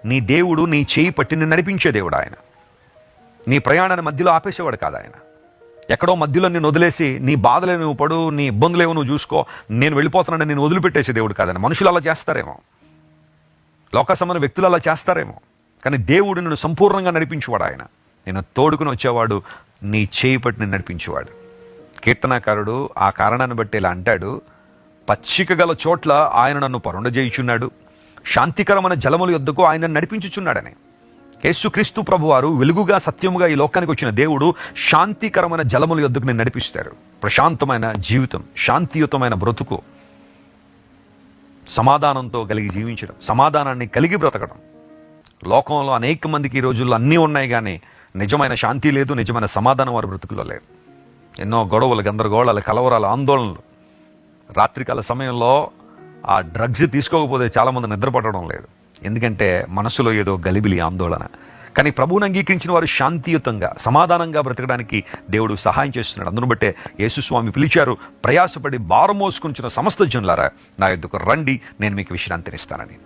నీ దేవుడు నీ చేయి పట్టి నిన్ను నడిపించే దేవుడు ఆయన. నీ ప్రయాణాన్ని మధ్యలో ఆపేసేవాడు కాదు ఆయన. ఎక్కడో మధ్యలో నేను వదిలేసి నీ బాధలే నువ్వు పడు, నీ ఇబ్బందులేవో నువ్వు చూసుకో, నేను వెళ్ళిపోతున్నాను నేను వదిలిపెట్టేసే దేవుడు కాదని. మనుషులు అలా చేస్తారేమో, లోకసమైన వ్యక్తులు అలా చేస్తారేమో, కానీ దేవుడు నిన్ను సంపూర్ణంగా నడిపించేవాడు ఆయన. నేను తోడుకుని వచ్చేవాడు, నీ చేయి పట్టి నిన్ను నడిపించేవాడు. కీర్తనాకారుడు ఆ కారణాన్ని బట్టి ఇలా అంటాడు, పచ్చిక గల చోట్ల ఆయన నన్ను పరుండజేయుచున్నాడు, శాంతికరమైన జలముల యొద్దకు ఆయన నడిపించుచున్నాడని. యేసుక్రీస్తు ప్రభువారు వెలుగుగా సత్యముగా ఈ లోకానికి వచ్చిన దేవుడు శాంతికరమైన జలముల యొద్దకు నేను నడిపిస్తారు. ప్రశాంతమైన జీవితం, శాంతియుతమైన బ్రతుకు, సమాధానంతో కలిగి జీవించడం, సమాధానాన్ని కలిగి బ్రతకడం. లోకంలో అనేక మందికి ఈ రోజుల్లో అన్నీ ఉన్నాయి, కానీ నిజమైన శాంతి లేదు, నిజమైన సమాధానం వారి బ్రతుకుల్లో లేదు. ఎన్నో గొడవలు, గందరగోళాలు, కలవరాలు, ఆందోళనలు. రాత్రికాల సమయంలో ఆ డ్రగ్స్ తీసుకోకపోతే చాలామంది నిద్రపడడం లేదు, ఎందుకంటే మనసులో ఏదో గలిబిలి, ఆందోళన. కానీ ప్రభువుని అంగీకరించిన వారు శాంతియుతంగా, సమాధానంగా బ్రతకడానికి దేవుడు సహాయం చేస్తున్నాడు. అందును బట్టే యేసుస్వామి పిలిచారు, ప్రయాసపడి భారం మోసుకుంటున్న సమస్త జనులారా నా యొద్దకు రండి, నేను మీకు విశ్రాంతినిస్తానని.